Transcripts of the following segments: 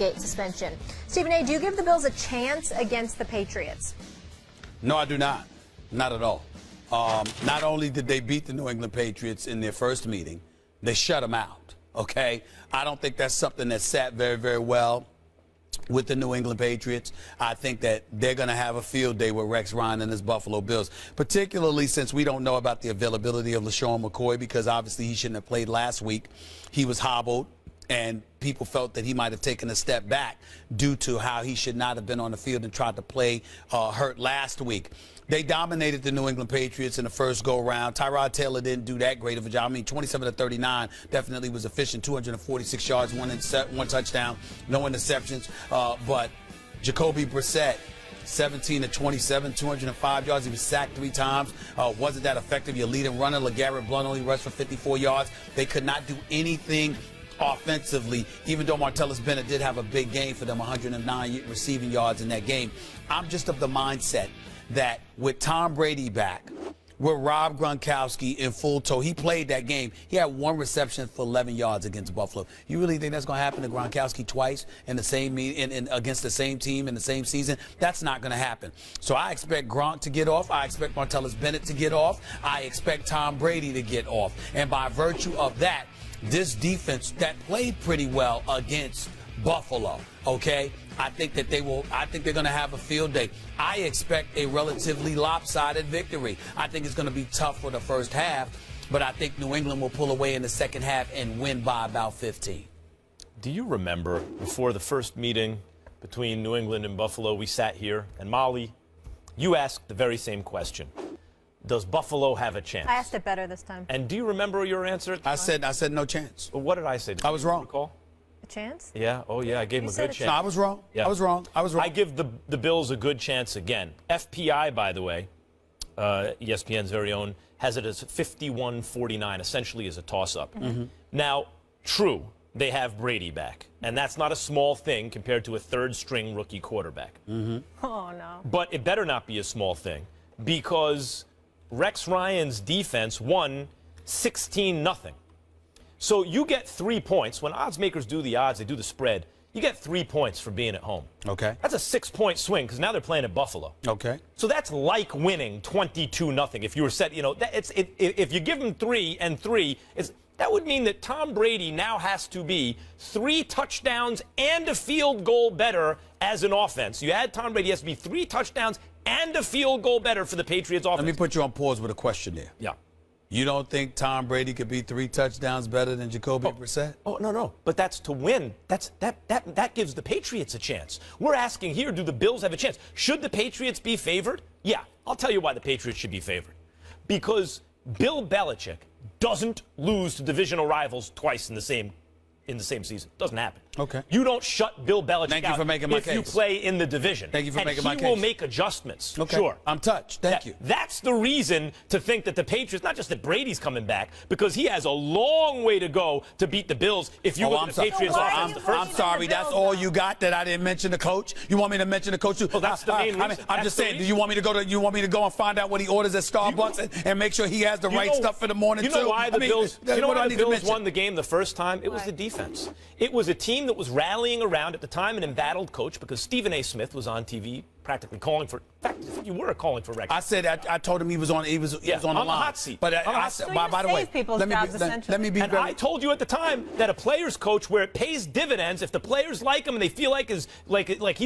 gate suspension. Stephen A., do you give the Bills a chance against the Patriots? No, I do not. Not at all. Not only did they beat the New England Patriots in their first meeting, they shut them out, okay? I don't think that's something that sat very, very well with the New England Patriots. I think that they're going to have a field day with Rex Ryan and his Buffalo Bills, particularly since we don't know about the availability of LaShawn McCoy, because obviously he shouldn't have played last week. He was hobbled, and people felt that he might have taken a step back due to how he should not have been on the field and tried to play hurt last week. They dominated the New England Patriots in the first go-round. Tyrod Taylor didn't do that great of a job. I mean, 27 to 39 definitely was efficient. 246 yards, one touchdown, no interceptions. But Jacoby Brissett, 17 to 27, 205 yards. He was sacked 3 times. Wasn't that effective? Your leading runner, LeGarrette Blount, only rushed for 54 yards. They could not do anything offensively, even though Martellus Bennett did have a big game for them, 109 receiving yards in that game. I'm just of the mindset that with Tom Brady back, with Rob Gronkowski in full tow, he played that game. He had 1 reception for 11 yards against Buffalo. You really think that's going to happen to Gronkowski twice in the same against the same team in the same season? That's not going to happen. So I expect Gronk to get off. I expect Martellus Bennett to get off. I expect Tom Brady to get off. And by virtue of that, this defense that played pretty well against Buffalo, okay? I think that they're going to have a field day. I expect a relatively lopsided victory. I think it's going to be tough for the first half, but I think New England will pull away in the second half and win by about 15. Do you remember before the first meeting between New England and Buffalo, we sat here, and Molly, you asked the very same question. Does Buffalo have a chance? I asked it better this time. And do you remember your answer? I said no chance. Well, what did I say? I was wrong. Recall? A chance? Yeah. Oh, yeah. I gave him a good chance. No, I was wrong. Yeah. I was wrong. I give the Bills a good chance again. FPI, by the way, ESPN's very own, has it as 51-49, essentially as a toss-up. Mm-hmm. Now, true, they have Brady back, and that's not a small thing compared to a third-string rookie quarterback. Mm-hmm. Oh, no. But it better not be a small thing, because Rex Ryan's defense won 16-0. So you get 3 points. When odds makers do the odds, they do the spread. You get 3 points for being at home. Okay. That's a 6-point swing because now they're playing at Buffalo. Okay. So that's like winning 22-0. If you were set, if you give them 3 and 3, that would mean that Tom Brady now has to be 3 touchdowns and a field goal better as an offense. You add Tom Brady, he has to be 3 touchdowns and a field goal better for the Patriots offense. Let me put you on pause with a question there. Yeah. You don't think Tom Brady could be 3 touchdowns better than Jacoby Brissett? Oh, no. But that's to win. That gives the Patriots a chance. We're asking here, do the Bills have a chance? Should the Patriots be favored? Yeah. I'll tell you why the Patriots should be favored. Because Bill Belichick doesn't lose to divisional rivals twice in the same season. Doesn't happen. Okay. You don't shut Bill Belichick out for making my if case. you play in the division. Thank you for making my case. And he will make adjustments. Okay. Sure. I'm touched. Thank you. That's the reason to think that the Patriots, not just that Brady's coming back, because he has a long way to go to beat the Bills if you look at the Patriots offense. I'm sorry. That's all you got that I didn't mention the coach? You want me to mention the coach too? Well, that's the main reason. I'm just saying, do you want me to go and find out what he orders at Starbucks and make sure he has the right stuff for the morning too? You know why the Bills mention? won the game the first time? It was the defense. It was a team that was rallying around at the time an embattled coach because Stephen A. Smith was on TV practically calling for. In fact, you were calling for Rex. I said I told him he was on. He was on the line. Hot seat. But I said, by the way, let me be. And I told you at the time that a player's coach, where it pays dividends, if the players like him and they feel like he's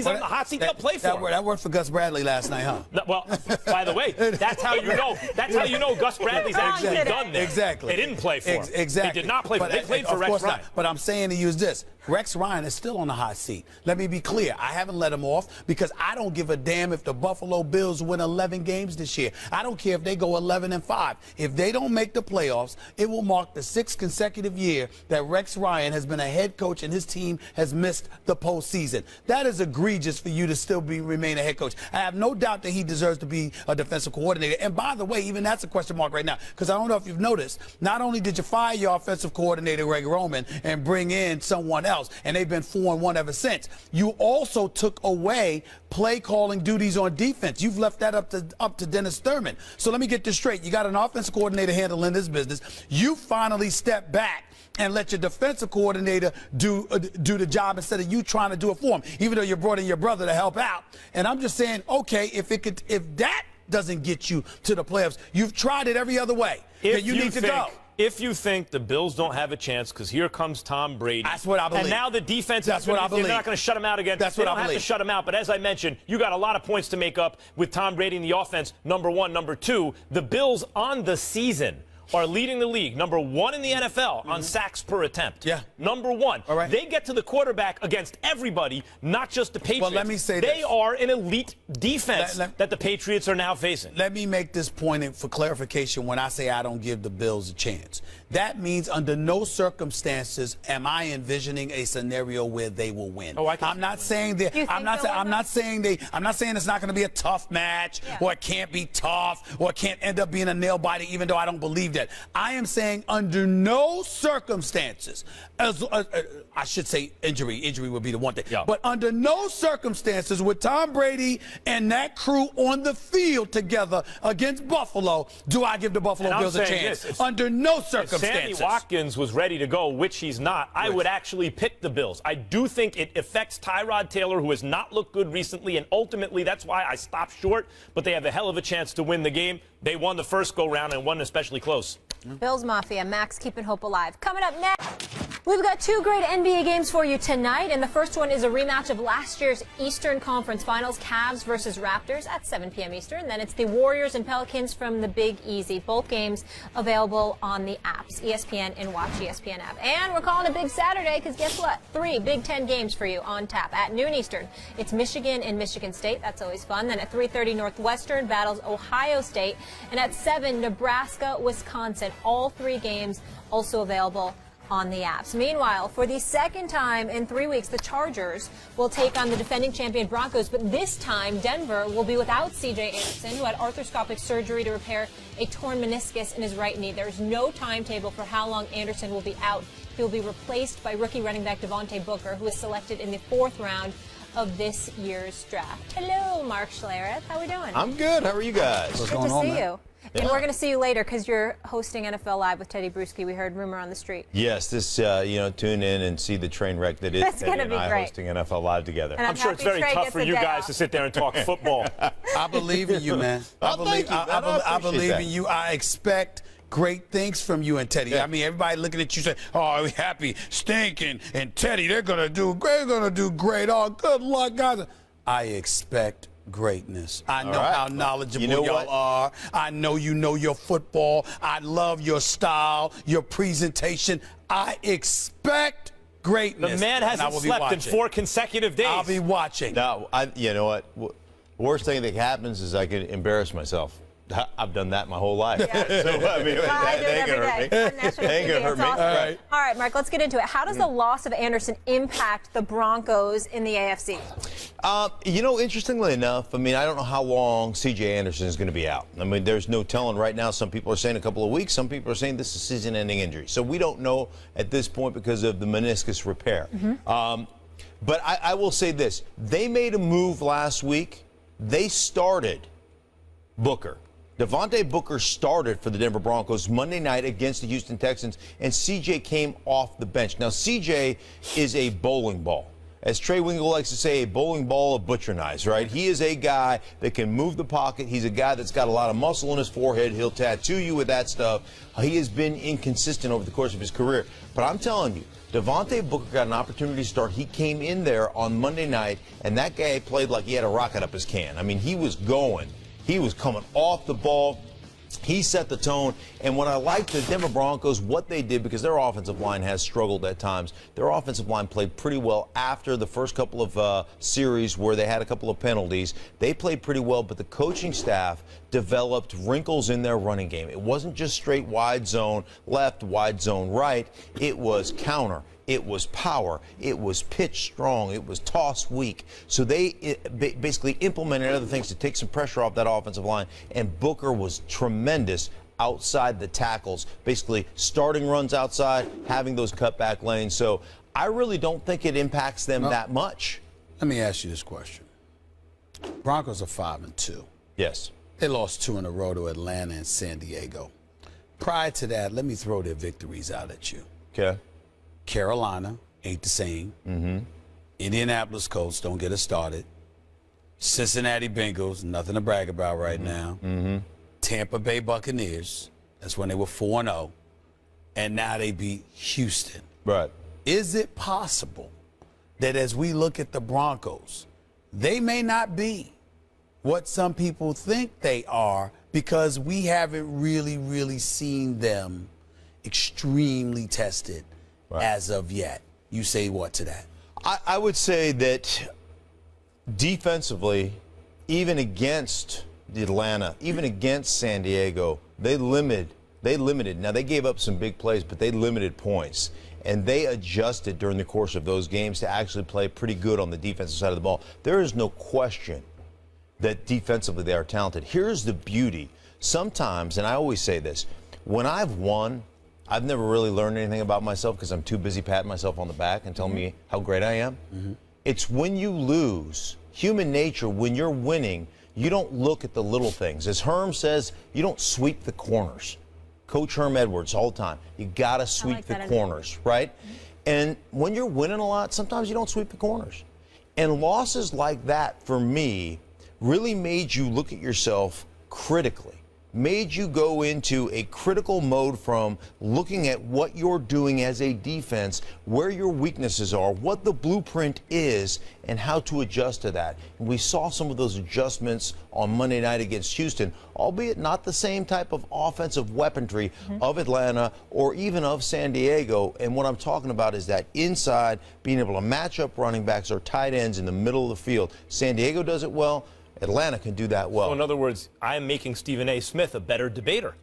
on the hot seat, they'll play for him. That worked for Gus Bradley last night, huh? Well, by the way, that's how you know. That's how you know Gus Bradley's actually done there. Exactly. They didn't play for him. Exactly. They did not play for him. They played for Rex Ryan. But I'm saying to use this. Rex Ryan is still on the hot seat. Let me be clear. I haven't let him off because I don't give a damn if the Buffalo Bills win 11 games this year. I don't care if they go 11-5. If they don't make the playoffs, it will mark the 6th consecutive year that Rex Ryan has been a head coach and his team has missed the postseason. That is egregious for you to still remain a head coach. I have no doubt that he deserves to be a defensive coordinator. And by the way, even that's a question mark right now because I don't know if you've noticed, not only did you fire your offensive coordinator, Greg Roman, and bring in someone else, else, and they've been 4-1 ever since. You also took away play calling duties on defense. You've left that up to Dennis Thurman. So let me get this straight. You got an offensive coordinator handling this business. You finally step back and let your defensive coordinator do the job instead of you trying to do it for him, even though you brought in your brother to help out. And I'm just saying, okay, if that doesn't get you to the playoffs, you've tried it every other way. Then you need to go. If you think the Bills don't have a chance, because here comes Tom Brady. That's what I believe. And now the defense That's what I believe. They're not going to shut him out again. That's what I believe. They don't have to shut him out. But as I mentioned, you got a lot of points to make up with Tom Brady in the offense, number one. Number two, the Bills on the season are leading the league, number one in the NFL on sacks per attempt. Yeah. Number one. All right. They get to the quarterback against everybody, not just the Patriots. Well, let me say they this. are an elite defense that the Patriots are now facing. Let me make this point for clarification when I say I don't give the Bills a chance. That means under no circumstances am I envisioning a scenario where they will win. Oh, I'm not saying that. I'm not saying it's not going to be a tough match, or it can't be tough, or it can't end up being a nail biter, even though I don't believe that. I am saying under no circumstances, I should say injury would be the one thing, but under no circumstances with Tom Brady and that crew on the field together against Buffalo do I give the Buffalo Bills a chance. Under no circumstances. Sammy Watkins was ready to go, which he's not. I would actually pick the Bills. I do think it affects Tyrod Taylor, who has not looked good recently, and ultimately that's why I stopped short. But they have a hell of a chance to win the game. They won the first go-round and won especially close. Bills Mafia, Max keeping hope alive. Coming up next, we've got two great NBA games for you tonight, and the first one is a rematch of last year's Eastern Conference Finals, Cavs versus Raptors at 7 p.m. Eastern. Then it's the Warriors and Pelicans from the Big Easy. Both games available on the apps, ESPN and Watch ESPN app. And we're calling a big Saturday because guess what? 3 Big Ten games for you on tap at noon Eastern. It's Michigan and Michigan State. That's always fun. Then at 3:30, Northwestern battles Ohio State. And at 7, Nebraska, Wisconsin. All 3 games also available on the apps. Meanwhile, for the second time in 3 weeks, the Chargers will take on the defending champion Broncos, but this time Denver will be without C.J. Anderson, who had arthroscopic surgery to repair a torn meniscus in his right knee. There is no timetable for how long Anderson will be out. He will be replaced by rookie running back Devontae Booker, who was selected in the 4th round of this year's draft. Hello, Mark Schlereth. How are we doing? I'm good. How are you guys? Good to see you. And we're going to see you later because you're hosting NFL Live with Teddy Bruschi. We heard rumor on the street. Yes, this, tune in and see the train wreck that is Teddy and I hosting NFL Live together. I'm sure it's very tough for you guys to sit there and talk football. I believe in you, man. I believe in you. I expect great things from you and Teddy. I mean, everybody looking at you saying, "Oh, happy, stinking, and Teddy, they're gonna do great. They're gonna do great. Oh, good luck, guys." I expect greatness. I know how knowledgeable y'all are. I know you know your football. I love your style, your presentation. I expect greatness. The man hasn't slept in 4 consecutive days. I'll be watching. Now, you know what? Worst thing that happens is I could embarrass myself. I've done that my whole life. Yeah. So, I mean, I do it every day. Ain't gonna hurt me. Awesome. All right, Mark, let's get into it. How does the loss of Anderson impact the Broncos in the AFC? Interestingly enough, I mean, I don't know how long C.J. Anderson is going to be out. I mean, there's no telling right now. Some people are saying a couple of weeks. Some people are saying this is season-ending injury. So we don't know at this point because of the meniscus repair. But I will say this. They made a move last week. They started Booker. Devontae Booker started for the Denver Broncos Monday night against the Houston Texans, and C.J. came off the bench. Now, C.J. is a bowling ball. As Trey Wingle likes to say, a bowling ball of butcher knives, right? He is a guy that can move the pocket. He's a guy that's got a lot of muscle in his forehead. He'll tattoo you with that stuff. He has been inconsistent over the course of his career. But I'm telling you, Devontae Booker got an opportunity to start. He came in there on Monday night, and that guy played like he had a rocket up his can. I mean, he was going. He was coming off the ball. He set the tone. And what I like the Denver Broncos, what they did, because their offensive line has struggled at times, their offensive line played pretty well after the first couple of series where they had a couple of penalties. They played pretty well, but the coaching staff developed wrinkles in their running game. It wasn't just straight wide zone left, wide zone right. It was counter. It was power. It was pitch strong. It was toss weak. So they basically implemented other things to take some pressure off that offensive line. And Booker was tremendous outside the tackles, basically starting runs outside, having those cutback lanes. So I really don't think it impacts them that much. Let me ask you this question. Broncos are 5-2. Yes. They lost 2 in a row to Atlanta and San Diego. Prior to that, let me throw their victories out at you. Okay. Carolina, ain't the same. Indianapolis Colts, don't get us started. Cincinnati Bengals, nothing to brag about right now. Tampa Bay Buccaneers, that's when they were 4-0. And now they beat Houston. Right. Is it possible that as we look at the Broncos, they may not be what some people think they are because we haven't really seen them extremely tested as of yet? You say what to that? I would say that defensively, even against Atlanta, even against San Diego, they limited. Now, they gave up some big plays, but they limited points. And they adjusted during the course of those games to actually play pretty good on the defensive side of the ball. There is no question that defensively they are talented. Here's the beauty. Sometimes, and I always say this, when I've won, I've never really learned anything about myself because I'm too busy patting myself on the back and telling me how great I am. It's when you lose, human nature, when you're winning, you don't look at the little things. As Herm says, you don't sweep the corners. Coach Herm Edwards all the time. You got to sweep the corners, right? And when you're winning a lot, sometimes you don't sweep the corners. And losses like that, for me, really made you look at yourself critically, made you go into a critical mode from looking at what you're doing as a defense, where your weaknesses are, what the blueprint is, and how to adjust to that. And we saw some of those adjustments on Monday night against Houston, albeit not the same type of offensive weaponry of Atlanta or even of San Diego. And what I'm talking about is that inside, being able to match up running backs or tight ends in the middle of the field. San Diego does it well. Atlanta can do that well. So in other words, I am making Stephen A. Smith a better debater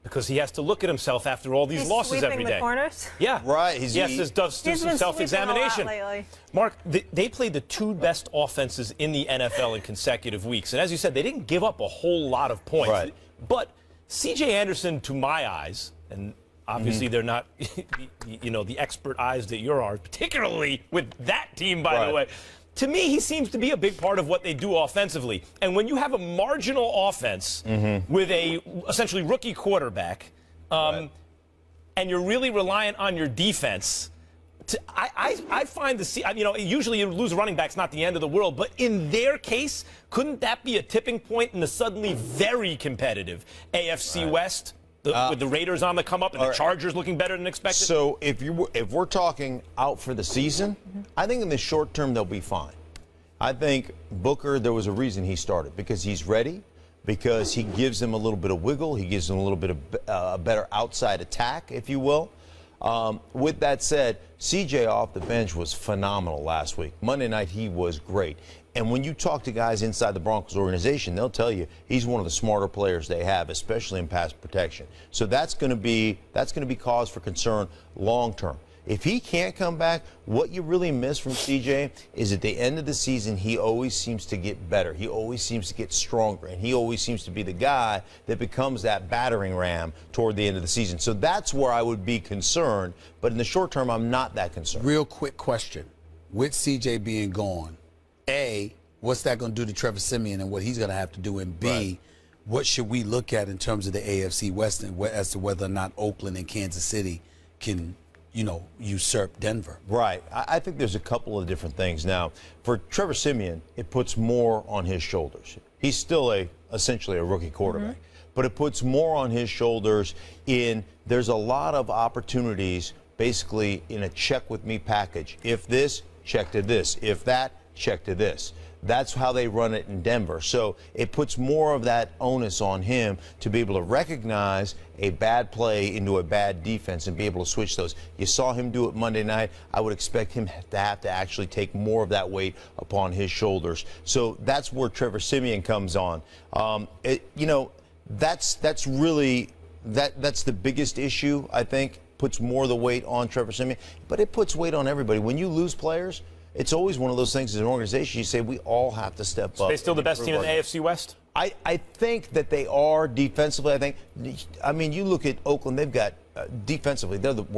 because he has to look at himself after all these losses every day. The corners? Yeah. Right. He does some self-examination. Mark, they played the 2 best offenses in the NFL in consecutive weeks. And as you said, they didn't give up a whole lot of points. Right. But C.J. Anderson, to my eyes, and obviously they're not the expert eyes that yours are, particularly with that team, by the way. To me, he seems to be a big part of what they do offensively. And when you have a marginal offense with a essentially rookie quarterback, and you're really reliant on your defense, I find usually you lose a running back's not the end of the world, but in their case, couldn't that be a tipping point in the suddenly very competitive AFC West? With the Raiders on the come up and the Chargers looking better than expected? So if we're talking out for the season, I think in the short term they'll be fine. I think Booker, there was a reason he started, because he's ready, because he gives them a little bit of wiggle, he gives them a little bit of a better outside attack, if you will. With that said, CJ off the bench was phenomenal last week. Monday night he was great. And when you talk to guys inside the Broncos organization, they'll tell you he's one of the smarter players they have, especially in pass protection. So that's going to be cause for concern long term. If he can't come back, what you really miss from CJ is at the end of the season, he always seems to get better. He always seems to get stronger, and he always seems to be the guy that becomes that battering ram toward the end of the season. So that's where I would be concerned. But in the short term, I'm not that concerned. Real quick question. With CJ being gone, A, what's that going to do to Trevor Siemian and what he's going to have to do? And B, what should we look at in terms of the AFC West as to whether or not Oakland and Kansas City can usurp Denver? Right. I think there's a couple of different things. Now, for Trevor Siemian, it puts more on his shoulders. He's still essentially a rookie quarterback, but it puts more on his shoulders there's a lot of opportunities basically in a check with me package. If this, check to this. If that, check to this. That's how they run it in Denver. So it puts more of that onus on him to be able to recognize a bad play into a bad defense and be able to switch those. You saw him do it Monday night. I would expect him to have to actually take more of that weight upon his shoulders. So that's where Trevor Siemian comes on. That's really that's the biggest issue, I think. Puts more of the weight on Trevor Siemian, but it puts weight on everybody. When you lose players, it's always one of those things as an organization, you say we all have to step up. Are they still the best team in the AFC West? I think that they are defensively. You look at Oakland, they've got defensively, they're the worst.